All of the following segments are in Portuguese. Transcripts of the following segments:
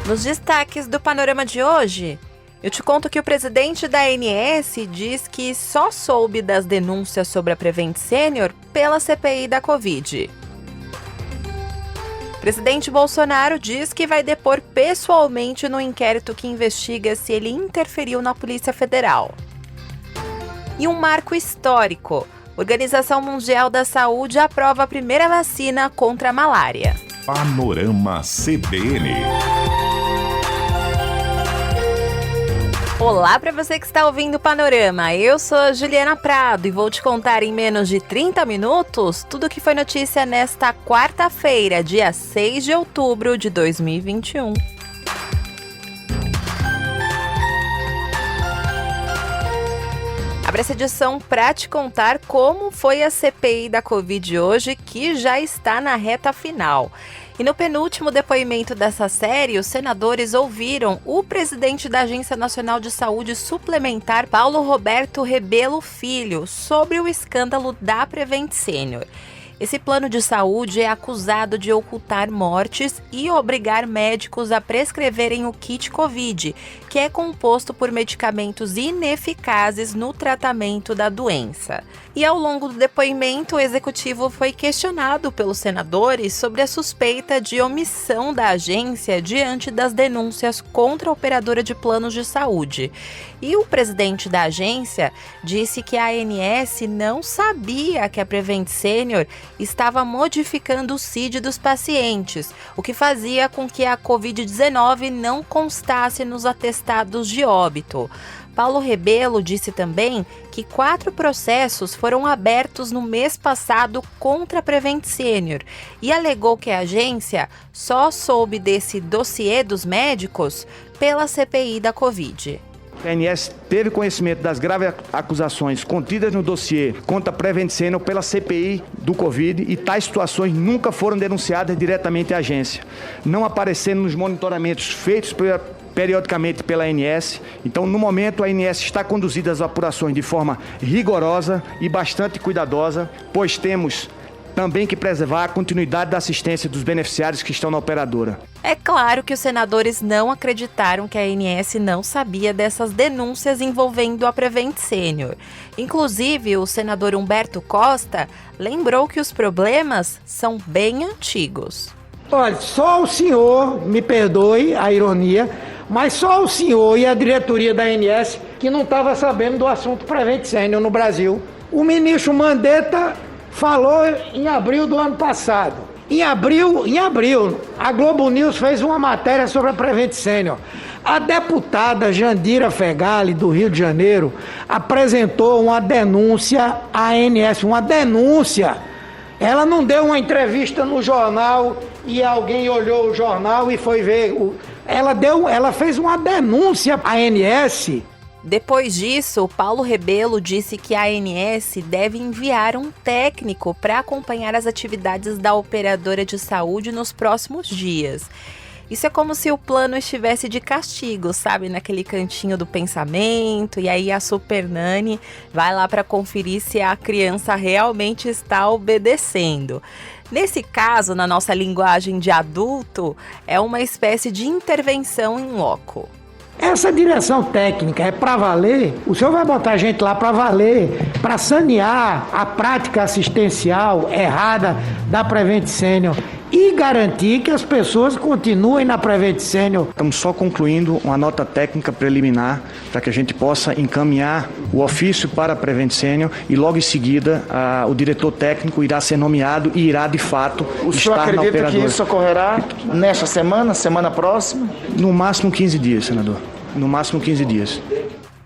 Nos destaques do Panorama de hoje, eu te conto que o presidente da ANS diz que só soube das denúncias sobre a Prevent Senior pela CPI da Covid. O presidente Bolsonaro diz que vai depor pessoalmente no inquérito que investiga se ele interferiu na Polícia Federal. E um marco histórico. A Organização Mundial da Saúde aprova a primeira vacina contra a malária. Panorama CBN. Olá para você que está ouvindo o Panorama, eu sou a Juliana Prado e vou te contar em menos de 30 minutos tudo o que foi notícia nesta quarta-feira, dia 6 de outubro de 2021. Abra essa edição para te contar como foi a CPI da Covid hoje, que já está na reta final. E no penúltimo depoimento dessa série, os senadores ouviram o presidente da Agência Nacional de Saúde Suplementar, Paulo Roberto Rebelo Filho, sobre o escândalo da Prevent Senior. Esse plano de saúde é acusado de ocultar mortes e obrigar médicos a prescreverem o kit Covid, que é composto por medicamentos ineficazes no tratamento da doença. E ao longo do depoimento, o executivo foi questionado pelos senadores sobre a suspeita de omissão da agência diante das denúncias contra a operadora de planos de saúde. E o presidente da agência disse que a ANS não sabia que a Prevent Senior estava modificando o CID dos pacientes, o que fazia com que a Covid-19 não constasse nos atestados de óbito. Paulo Rebelo disse também que 4 processos foram abertos no mês passado contra a Prevent Senior e alegou que a agência só soube desse dossiê dos médicos pela CPI da Covid. A ANS teve conhecimento das graves acusações contidas no dossiê contra a Prevent Senior pela CPI do Covid e tais situações nunca foram denunciadas diretamente à agência, não aparecendo nos monitoramentos feitos periodicamente pela ANS. Então, no momento, a ANS está conduzindo as apurações de forma rigorosa e bastante cuidadosa, pois temos também que preservar a continuidade da assistência dos beneficiários que estão na operadora. É claro que os senadores não acreditaram que a ANS não sabia dessas denúncias envolvendo a Prevent Senior. Inclusive, o senador Humberto Costa lembrou que os problemas são bem antigos. Olha, só o senhor, me perdoe a ironia, mas só o senhor e a diretoria da ANS que não estava sabendo do assunto Prevent Senior no Brasil. O ministro Mandetta falou em abril do ano passado. Em abril, a Globo News fez uma matéria sobre a Prevent Senior. A deputada Jandira Fegali, do Rio de Janeiro, apresentou uma denúncia à ANS, uma denúncia. Ela não deu uma entrevista no jornal e alguém olhou o jornal e foi ver. Ela fez uma denúncia à ANS. Depois disso, o Paulo Rebelo disse que a ANS deve enviar um técnico para acompanhar as atividades da operadora de saúde nos próximos dias. Isso é como se o plano estivesse de castigo, sabe? Naquele cantinho do pensamento, e aí a Super Nani vai lá para conferir se a criança realmente está obedecendo. Nesse caso, na nossa linguagem de adulto, é uma espécie de intervenção in loco. Essa direção técnica é para valer, o senhor vai botar gente lá para valer, para sanear a prática assistencial errada da Prevent Senior e garantir que as pessoas continuem na Prevent Senior. Estamos só concluindo uma nota técnica preliminar para que a gente possa encaminhar o ofício para a Prevent Senior e logo em seguida o diretor técnico irá ser nomeado e irá de fato estar na operadora. O senhor acredita que isso ocorrerá nesta semana próxima? No máximo 15 dias, senador. No máximo 15 dias.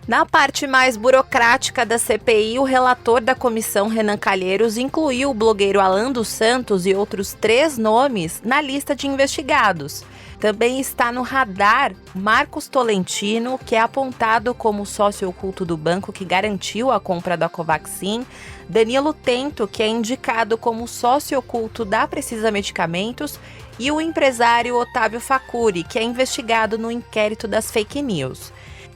Na parte mais burocrática da CPI, o relator da comissão, Renan Calheiros, incluiu o blogueiro Alan dos Santos e outros 3 nomes na lista de investigados. Também está no radar Marcos Tolentino, que é apontado como sócio oculto do banco que garantiu a compra da Covaxin, Danilo Tento, que é indicado como sócio oculto da Precisa Medicamentos, e o empresário Otávio Facuri, que é investigado no inquérito das fake news.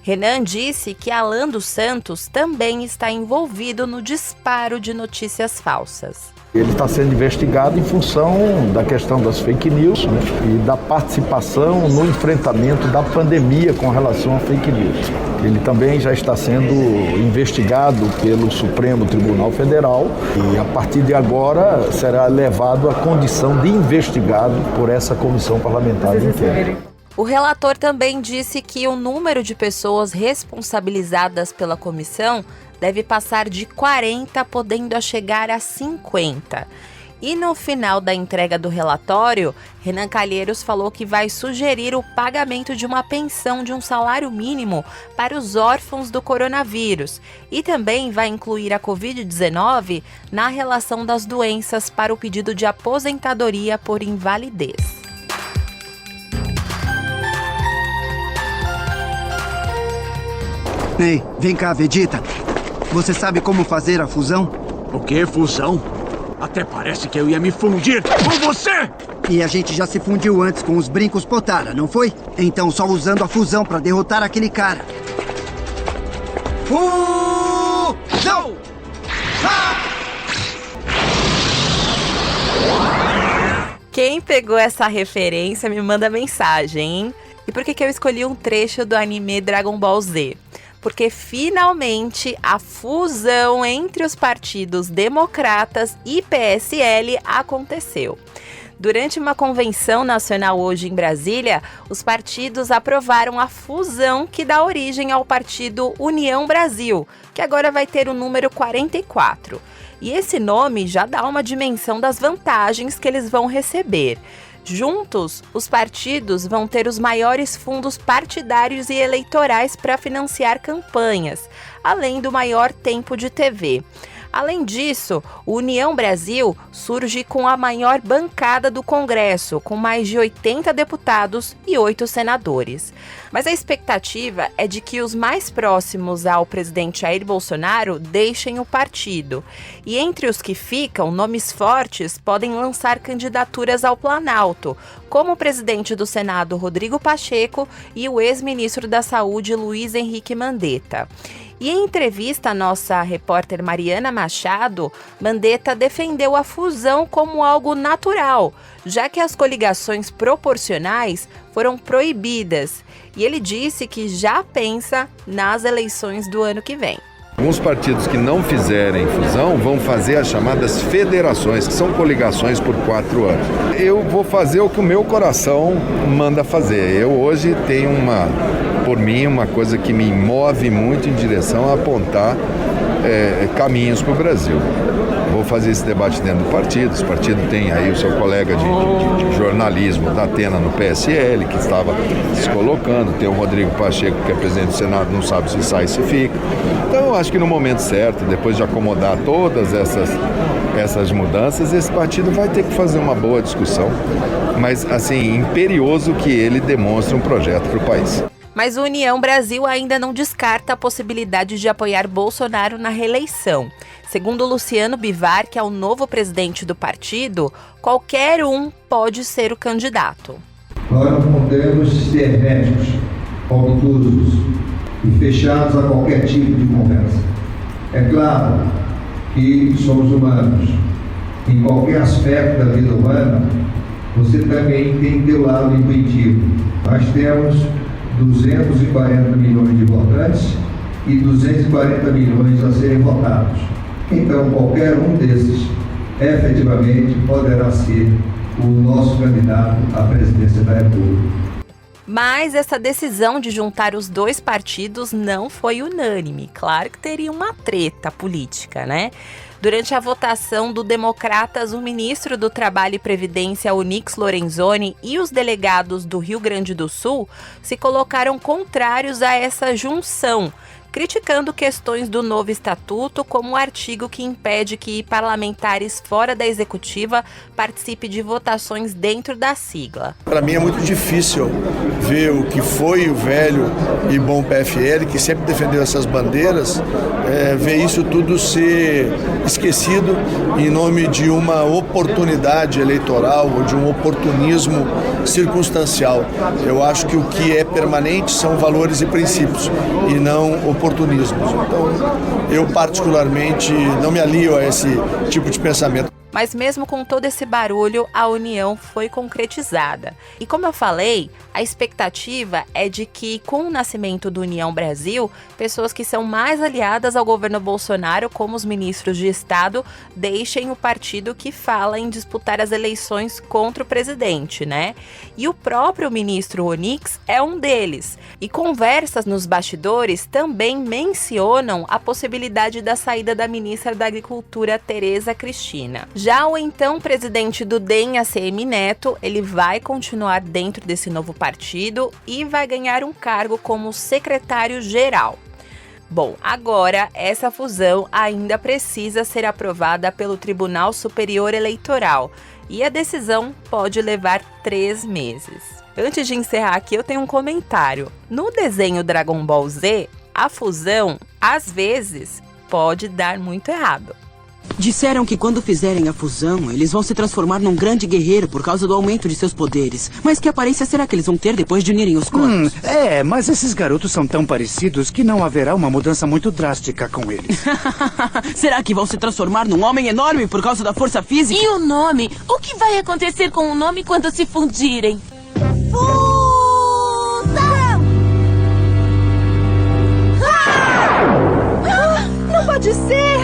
Renan disse que Alan dos Santos também está envolvido no disparo de notícias falsas. Ele está sendo investigado em função da questão das fake news, né, e da participação no enfrentamento da pandemia com relação a fake news. Ele também já está sendo investigado pelo Supremo Tribunal Federal e, a partir de agora, será levado à condição de investigado por essa comissão parlamentar de inquérito. O relator também disse que o número de pessoas responsabilizadas pela comissão deve passar de 40, podendo chegar a 50. E no final da entrega do relatório, Renan Calheiros falou que vai sugerir o pagamento de uma pensão de um salário mínimo para os órfãos do coronavírus e também vai incluir a Covid-19 na relação das doenças para o pedido de aposentadoria por invalidez. Ei, vem cá, Vegeta. Você sabe como fazer a fusão? O que, fusão? Até parece que eu ia me fundir com você! E a gente já se fundiu antes com os brincos Potara, não foi? Então só usando a fusão pra derrotar aquele cara. Fusão! Quem pegou essa referência me manda mensagem, hein? E por que eu escolhi um trecho do anime Dragon Ball Z? Porque finalmente a fusão entre os partidos Democratas e PSL aconteceu. Durante uma convenção nacional hoje em Brasília, os partidos aprovaram a fusão que dá origem ao partido União Brasil, que agora vai ter o número 44. E esse nome já dá uma dimensão das vantagens que eles vão receber. Juntos, os partidos vão ter os maiores fundos partidários e eleitorais para financiar campanhas, além do maior tempo de TV. Além disso, o União Brasil surge com a maior bancada do Congresso, com mais de 80 deputados e 8 senadores. Mas a expectativa é de que os mais próximos ao presidente Jair Bolsonaro deixem o partido. E entre os que ficam, nomes fortes podem lançar candidaturas ao Planalto, como o presidente do Senado, Rodrigo Pacheco, e o ex-ministro da Saúde, Luiz Henrique Mandetta. E em entrevista à nossa repórter Mariana Machado, Mandetta defendeu a fusão como algo natural, já que as coligações proporcionais foram proibidas. E ele disse que já pensa nas eleições do ano que vem. Alguns partidos que não fizerem fusão vão fazer as chamadas federações, que são coligações por 4 anos. Eu vou fazer o que o meu coração manda fazer. Eu hoje tenho por mim, uma coisa que me move muito em direção a apontar caminhos para o Brasil. Vou fazer esse debate dentro do partido. Esse partido tem aí o seu colega de jornalismo da Atena no PSL, que estava se colocando. Tem o Rodrigo Pacheco, que é presidente do Senado, não sabe se sai, se fica. Então, eu acho que no momento certo, depois de acomodar todas essas mudanças, esse partido vai ter que fazer uma boa discussão, mas, assim, imperioso que ele demonstre um projeto para o país. Mas o União Brasil ainda não descarta a possibilidade de apoiar Bolsonaro na reeleição. Segundo Luciano Bivar, que é o novo presidente do partido, qualquer um pode ser o candidato. Nós não podemos ser herméticos, obtusos e fechados a qualquer tipo de conversa. É claro que somos humanos. Em qualquer aspecto da vida humana, você também tem teu lado intuitivo. Nós temos 240 milhões de votantes e 240 milhões a serem votados. Então, qualquer um desses, efetivamente, poderá ser o nosso candidato à presidência da República. Mas essa decisão de juntar os dois partidos não foi unânime. Claro que teria uma treta política, né? Durante a votação do Democratas, o ministro do Trabalho e Previdência, Onyx Lorenzoni, e os delegados do Rio Grande do Sul se colocaram contrários a essa junção, criticando questões do novo estatuto, como o artigo que impede que parlamentares fora da executiva participem de votações dentro da sigla. Para mim é muito difícil ver o que foi o velho e bom PFL, que sempre defendeu essas bandeiras, ver isso tudo ser esquecido em nome de uma oportunidade eleitoral ou de um oportunismo circunstancial. Eu acho que o que é permanente são valores e princípios e não oportunismos. Então, eu particularmente não me alio a esse tipo de pensamento. Mas mesmo com todo esse barulho, a união foi concretizada. E como eu falei, a expectativa é de que, com o nascimento do União Brasil, pessoas que são mais aliadas ao governo Bolsonaro, como os ministros de Estado, deixem o partido que fala em disputar as eleições contra o presidente, né? E o próprio ministro Onyx é um deles. E conversas nos bastidores também mencionam a possibilidade da saída da ministra da Agricultura, Tereza Cristina. Já o então presidente do DEM, ACM Neto, ele vai continuar dentro desse novo partido e vai ganhar um cargo como secretário-geral. Bom, agora essa fusão ainda precisa ser aprovada pelo Tribunal Superior Eleitoral e a decisão pode levar 3 meses. Antes de encerrar aqui, eu tenho um comentário. No desenho Dragon Ball Z, a fusão, às vezes, pode dar muito errado. Disseram que quando fizerem a fusão, eles vão se transformar num grande guerreiro por causa do aumento de seus poderes. Mas que aparência será que eles vão ter depois de unirem os corpos? Mas esses garotos são tão parecidos que não haverá uma mudança muito drástica com eles. Será que vão se transformar num homem enorme por causa da força física? E o nome? O que vai acontecer com o nome quando se fundirem? Não pode ser!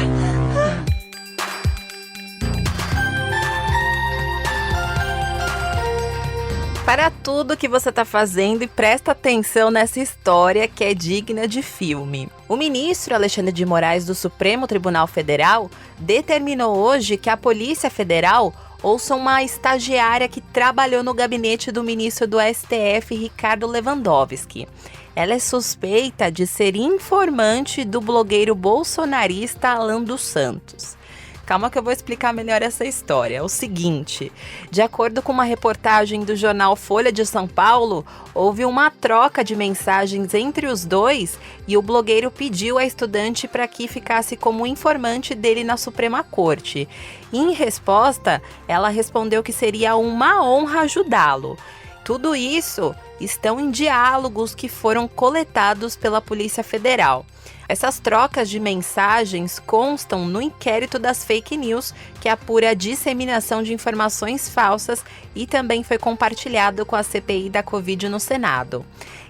Para tudo que você está fazendo e presta atenção nessa história que é digna de filme. O ministro Alexandre de Moraes do Supremo Tribunal Federal determinou hoje que a Polícia Federal ouça uma estagiária que trabalhou no gabinete do ministro do STF, Ricardo Lewandowski. Ela é suspeita de ser informante do blogueiro bolsonarista Alan dos Santos. Calma que eu vou explicar melhor essa história. É o seguinte, de acordo com uma reportagem do jornal Folha de São Paulo, houve uma troca de mensagens entre os dois e o blogueiro pediu à estudante para que ficasse como informante dele na Suprema Corte. E, em resposta, ela respondeu que seria uma honra ajudá-lo. Tudo isso estão em diálogos que foram coletados pela Polícia Federal. Essas trocas de mensagens constam no inquérito das fake news, que apura a disseminação de informações falsas e também foi compartilhado com a CPI da Covid no Senado.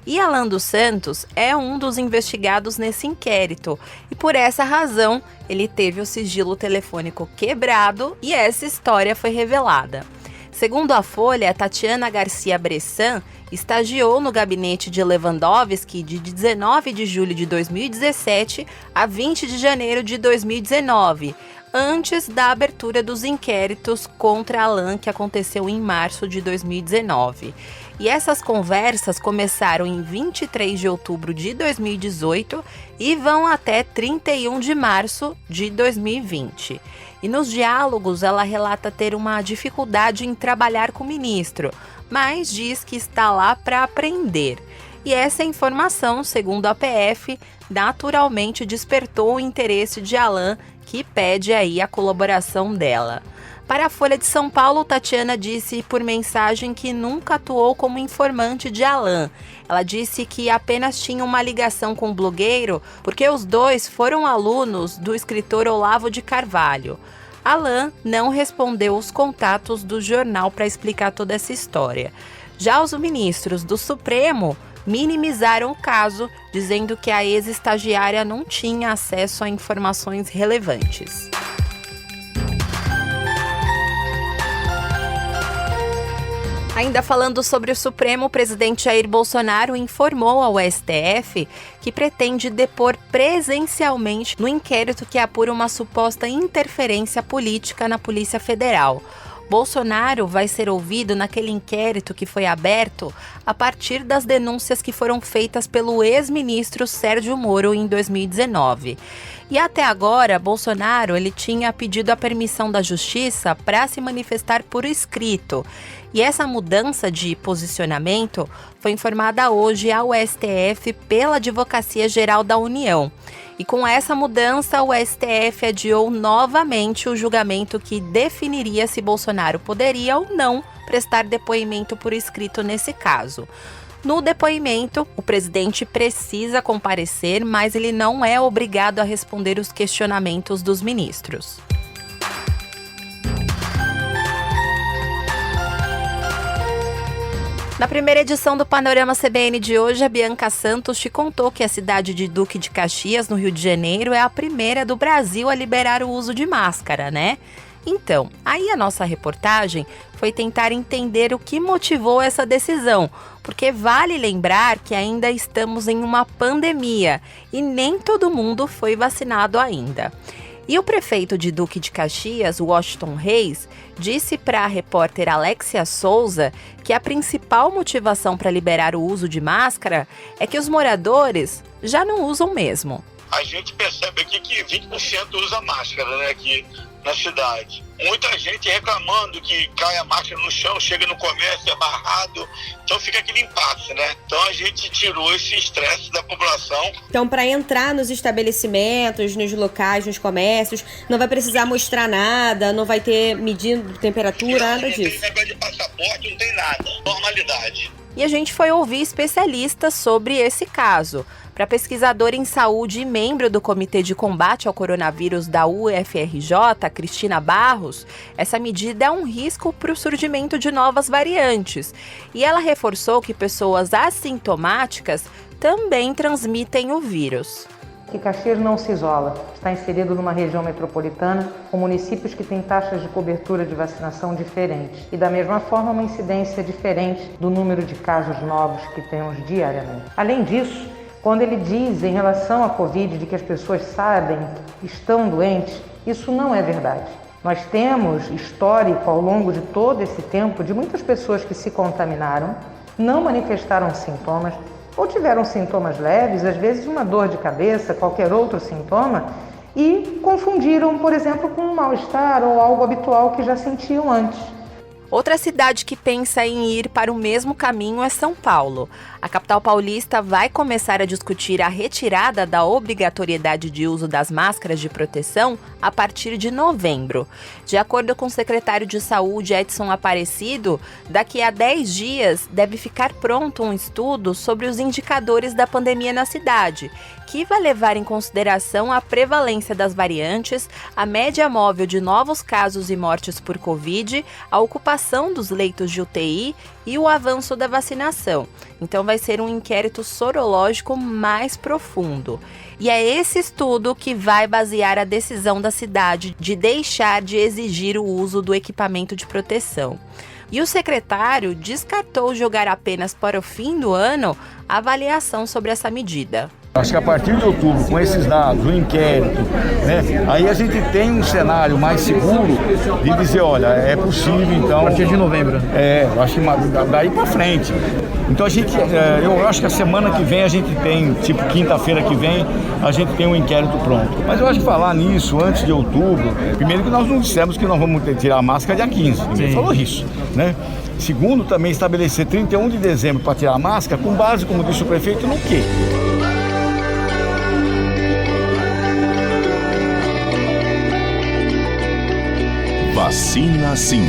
E Alan dos Santos é um dos investigados nesse inquérito e por essa razão ele teve o sigilo telefônico quebrado e essa história foi revelada. Segundo a Folha, Tatiana Garcia Bressan estagiou no gabinete de Lewandowski de 19 de julho de 2017 a 20 de janeiro de 2019, antes da abertura dos inquéritos contra Alan, que aconteceu em março de 2019. E essas conversas começaram em 23 de outubro de 2018 e vão até 31 de março de 2020. E nos diálogos ela relata ter uma dificuldade em trabalhar com o ministro, mas diz que está lá para aprender. E essa informação, segundo a PF, naturalmente despertou o interesse de Alan, que pede aí a colaboração dela. Para a Folha de São Paulo, Tatiana disse por mensagem que nunca atuou como informante de Alan. Ela disse que apenas tinha uma ligação com o blogueiro porque os dois foram alunos do escritor Olavo de Carvalho. Alan não respondeu os contatos do jornal para explicar toda essa história. Já os ministros do Supremo minimizaram o caso, dizendo que a ex-estagiária não tinha acesso a informações relevantes. Ainda falando sobre o Supremo, o presidente Jair Bolsonaro informou ao STF que pretende depor presencialmente no inquérito que apura uma suposta interferência política na Polícia Federal. Bolsonaro vai ser ouvido naquele inquérito que foi aberto a partir das denúncias que foram feitas pelo ex-ministro Sérgio Moro em 2019. E até agora, Bolsonaro ele tinha pedido a permissão da Justiça para se manifestar por escrito. E essa mudança de posicionamento foi informada hoje ao STF pela Advocacia Geral da União. E com essa mudança, o STF adiou novamente o julgamento que definiria se Bolsonaro poderia ou não prestar depoimento por escrito nesse caso. No depoimento, o presidente precisa comparecer, mas ele não é obrigado a responder os questionamentos dos ministros. Na primeira edição do Panorama CBN de hoje, a Bianca Santos te contou que a cidade de Duque de Caxias, no Rio de Janeiro, é a primeira do Brasil a liberar o uso de máscara, né? Então, aí a nossa reportagem foi tentar entender o que motivou essa decisão, porque vale lembrar que ainda estamos em uma pandemia e nem todo mundo foi vacinado ainda. E o prefeito de Duque de Caxias, Washington Reis, disse para a repórter Alexia Souza que a principal motivação para liberar o uso de máscara é que os moradores já não usam mesmo. A gente percebe aqui que 20% usa máscara, né, aqui na cidade. Muita gente reclamando que cai a máscara no chão, chega no comércio, é barrado, então fica aquele impasse, né? Então a gente tirou esse estresse da população. Então, para entrar nos estabelecimentos, nos locais, nos comércios, não vai precisar mostrar nada, não vai ter medindo temperatura, nada disso. Não tem negócio de passaporte, não tem nada. Normalidade. E a gente foi ouvir especialistas sobre esse caso. Para a pesquisadora em saúde e membro do Comitê de Combate ao Coronavírus da UFRJ, Cristina Barros, essa medida é um risco para o surgimento de novas variantes. E ela reforçou que pessoas assintomáticas também transmitem o vírus. Que Caxias não se isola, está inserido numa região metropolitana com municípios que têm taxas de cobertura de vacinação diferentes e da mesma forma uma incidência diferente do número de casos novos que temos diariamente. Além disso, quando ele diz em relação à Covid de que as pessoas sabem que estão doentes, isso não é verdade. Nós temos histórico ao longo de todo esse tempo de muitas pessoas que se contaminaram, não manifestaram sintomas ou tiveram sintomas leves, às vezes uma dor de cabeça, qualquer outro sintoma, e confundiram, por exemplo, com um mal-estar ou algo habitual que já sentiam antes. Outra cidade que pensa em ir para o mesmo caminho é São Paulo. A capital paulista vai começar a discutir a retirada da obrigatoriedade de uso das máscaras de proteção a partir de novembro. De acordo com o secretário de Saúde, Edson Aparecido, daqui a 10 dias deve ficar pronto um estudo sobre os indicadores da pandemia na cidade, que vai levar em consideração a prevalência das variantes, a média móvel de novos casos e mortes por Covid, a ocupação dos leitos de UTI e o avanço da vacinação. Então vai ser um inquérito sorológico mais profundo. E é esse estudo que vai basear a decisão da cidade de deixar de exigir o uso do equipamento de proteção. E o secretário descartou jogar apenas para o fim do ano a avaliação sobre essa medida. Acho que a partir de outubro, com esses dados, o inquérito, né, aí a gente tem um cenário mais seguro de dizer, olha, é possível, então... A partir de novembro. Eu acho que daí para frente. Então eu acho que a semana que vem a gente tem, tipo quinta-feira que vem, a gente tem um inquérito pronto. Mas eu acho que falar nisso antes de outubro, primeiro que nós não dissemos que nós vamos tirar a máscara dia 15, ninguém falou isso, né? Segundo, também estabelecer 31 de dezembro para tirar a máscara, com base, como disse o prefeito, no quê? Vacina sim.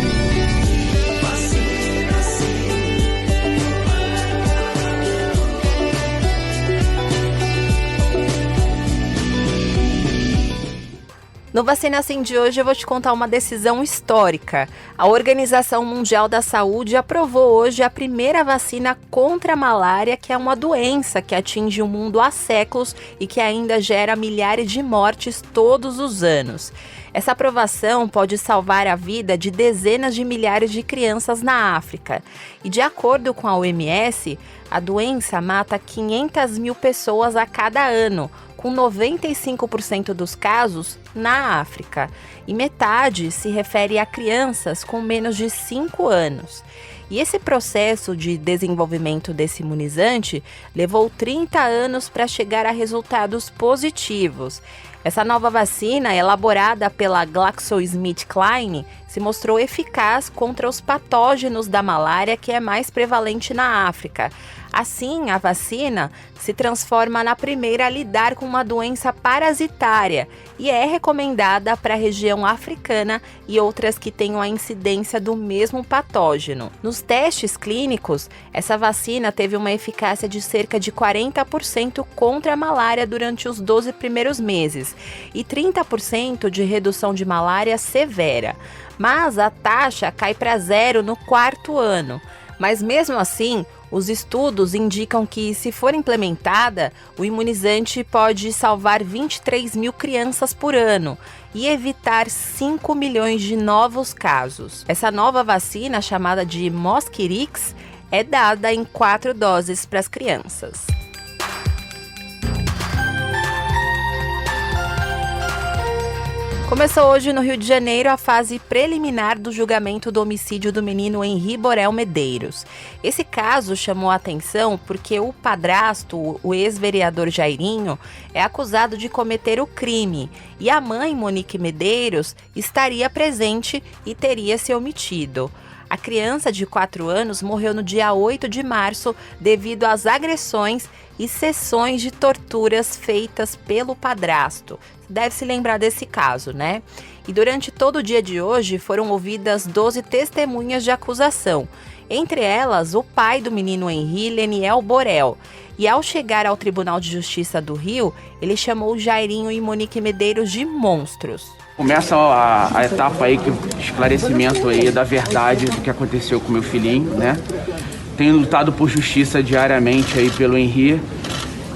No Vacina Sim de hoje eu vou te contar uma decisão histórica. A Organização Mundial da Saúde aprovou hoje a primeira vacina contra a malária, que é uma doença que atinge o mundo há séculos e que ainda gera milhares de mortes todos os anos. Essa aprovação pode salvar a vida de dezenas de milhares de crianças na África. E de acordo com a OMS, a doença mata 500 mil pessoas a cada ano, com 95% dos casos na África, e metade se refere a crianças com menos de 5 anos. E esse processo de desenvolvimento desse imunizante levou 30 anos para chegar a resultados positivos. Essa nova vacina, elaborada pela GlaxoSmithKline, se mostrou eficaz contra os patógenos da malária, que é mais prevalente na África. Assim, a vacina se transforma na primeira a lidar com uma doença parasitária e é recomendada para a região africana e outras que tenham a incidência do mesmo patógeno. Nos testes clínicos, essa vacina teve uma eficácia de cerca de 40% contra a malária durante os 12 primeiros meses e 30% de redução de malária severa. Mas a taxa cai para 0 no 4º ano. Mas mesmo assim, os estudos indicam que, se for implementada, o imunizante pode salvar 23 mil crianças por ano e evitar 5 milhões de novos casos. Essa nova vacina, chamada de Mosquirix, é dada em 4 doses para as crianças. Começou hoje no Rio de Janeiro a fase preliminar do julgamento do homicídio do menino Henri Borel Medeiros. Esse caso chamou a atenção porque o padrasto, o ex-vereador Jairinho, é acusado de cometer o crime e a mãe, Monique Medeiros, estaria presente e teria se omitido. A criança de 4 anos morreu no dia 8 de março devido às agressões e sessões de torturas feitas pelo padrasto. Deve se lembrar desse caso, né? E durante todo o dia de hoje foram ouvidas 12 testemunhas de acusação. Entre elas, o pai do menino Henri, Leniel Borel. E ao chegar ao Tribunal de Justiça do Rio, ele chamou Jairinho e Monique Medeiros de monstros. Começa a etapa aí, esclarecimento aí da verdade do que aconteceu com meu filhinho, né? Tenho lutado por justiça diariamente aí pelo Henri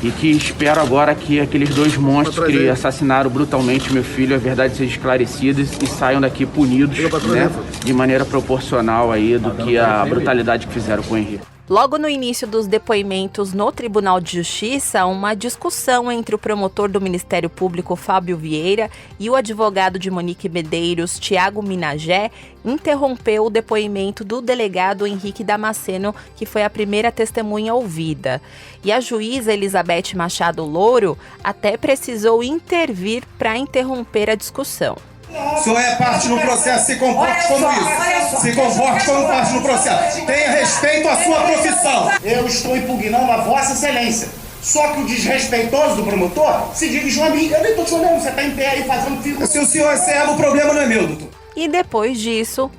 e que espero agora que aqueles 2 monstros que assassinaram brutalmente meu filho, a verdade seja esclarecida e saiam daqui punidos, né? De maneira proporcional aí do que a brutalidade que fizeram com o Henri. Logo no início dos depoimentos no Tribunal de Justiça, uma discussão entre o promotor do Ministério Público, Fábio Vieira, e o advogado de Monique Medeiros, Tiago Minagé, interrompeu o depoimento do delegado Henrique Damasceno, que foi a primeira testemunha ouvida. E a juíza Elizabeth Machado Louro até precisou intervir para interromper a discussão. O senhor é parte no processo, se comporte como isso. Se comporte como parte no processo. Tenha respeito à sua profissão. Eu estou impugnando a Vossa Excelência. Só que o desrespeitoso do promotor se dirigiu a mim. Eu nem estou te olhando, você está em pé aí fazendo fio. Se o senhor encerra, o problema não é meu, doutor. E depois disso,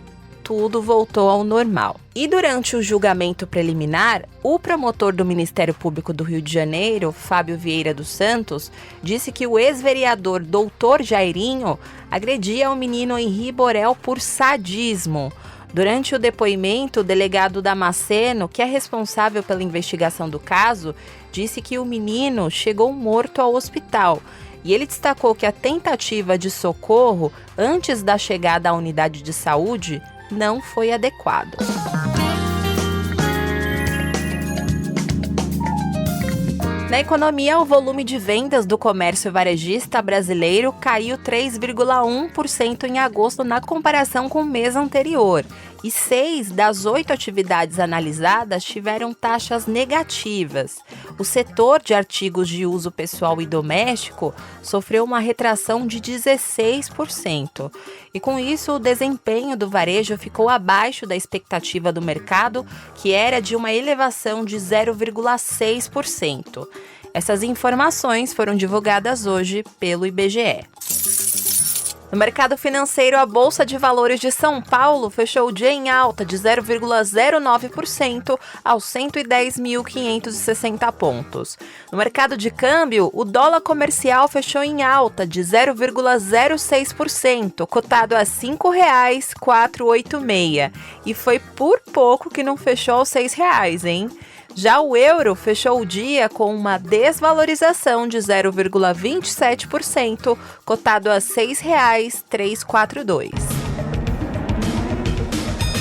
tudo voltou ao normal. E durante o julgamento preliminar, o promotor do Ministério Público do Rio de Janeiro, Fábio Vieira dos Santos, disse que o ex-vereador Dr. Jairinho agredia o menino Henri Borel por sadismo. Durante o depoimento, o delegado Damasceno, que é responsável pela investigação do caso, disse que o menino chegou morto ao hospital. E ele destacou que a tentativa de socorro antes da chegada à unidade de saúde não foi adequada. Na economia, o volume de vendas do comércio varejista brasileiro caiu 3,1% em agosto na comparação com o mês anterior. E 6 das 8 atividades analisadas tiveram taxas negativas. O setor de artigos de uso pessoal e doméstico sofreu uma retração de 16%. E com isso, o desempenho do varejo ficou abaixo da expectativa do mercado, que era de uma elevação de 0,6%. Essas informações foram divulgadas hoje pelo IBGE. No mercado financeiro, a Bolsa de Valores de São Paulo fechou o dia em alta de 0,09% aos 110.560 pontos. No mercado de câmbio, o dólar comercial fechou em alta de 0,06%, cotado a R$ 5,486. E foi por pouco que não fechou aos R$ 6, hein? Já o euro fechou o dia com uma desvalorização de 0,27%, cotado a R$ 6,342.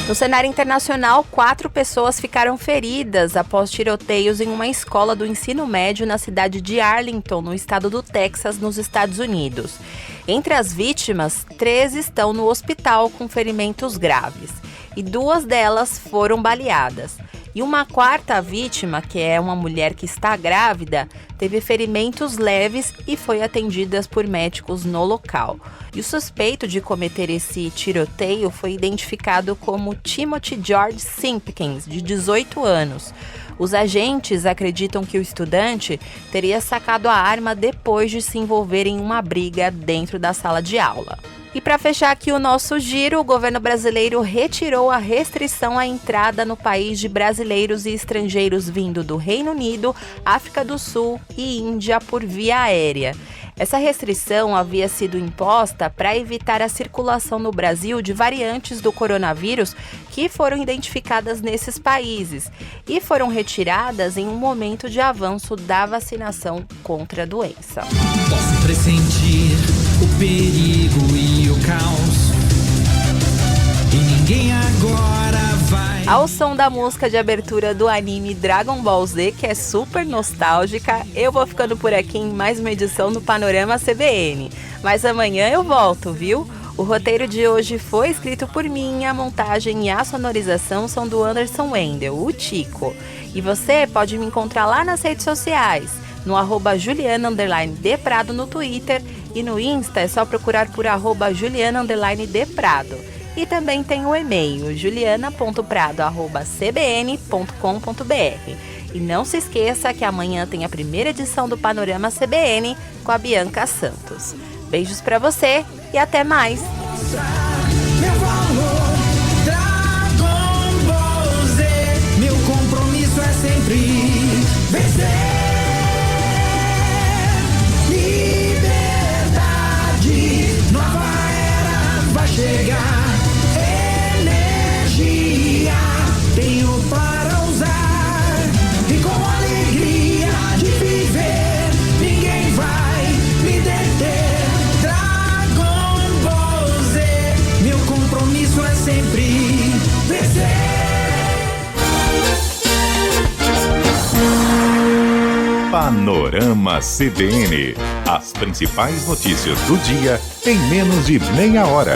No cenário internacional, 4 pessoas ficaram feridas após tiroteios em uma escola do ensino médio na cidade de Arlington, no estado do Texas, nos Estados Unidos. Entre as vítimas, 3 estão no hospital com ferimentos graves e 2 delas foram baleadas. E uma 4ª vítima, que é uma mulher que está grávida, teve ferimentos leves e foi atendida por médicos no local. E o suspeito de cometer esse tiroteio foi identificado como Timothy George Simpkins, de 18 anos. Os agentes acreditam que o estudante teria sacado a arma depois de se envolver em uma briga dentro da sala de aula. E para fechar aqui o nosso giro, o governo brasileiro retirou a restrição à entrada no país de brasileiros e estrangeiros vindo do Reino Unido, África do Sul e Índia por via aérea. Essa restrição havia sido imposta para evitar a circulação no Brasil de variantes do coronavírus que foram identificadas nesses países e foram retiradas em um momento de avanço da vacinação contra a doença. Posso pressentir o perigo e o caos, e ninguém agora vai... Ao som da música de abertura do anime Dragon Ball Z, que é super nostálgica, eu vou ficando por aqui em mais uma edição do Panorama CBN. Mas amanhã eu volto, viu? O roteiro de hoje foi escrito por mim, a montagem e a sonorização são do Anderson Wendel, o Tico. E você pode me encontrar lá nas redes sociais, no @Juliana_Deprado no Twitter, e no Insta é só procurar por @Juliana_Deprado. E também tem o e-mail juliana.prado@cbn.com.br. E não se esqueça que amanhã tem a primeira edição do Panorama CBN com a Bianca Santos. Beijos pra você e até mais! Meu valor, Dragon Ball Z, meu compromisso é sempre vencer. Liberdade, nova era vai chegar. Energia, tenho para usar. E com alegria de viver, ninguém vai me deter. Dragon Ball Z, meu compromisso é sempre vencer. Panorama CBN. As principais notícias do dia em menos de meia hora.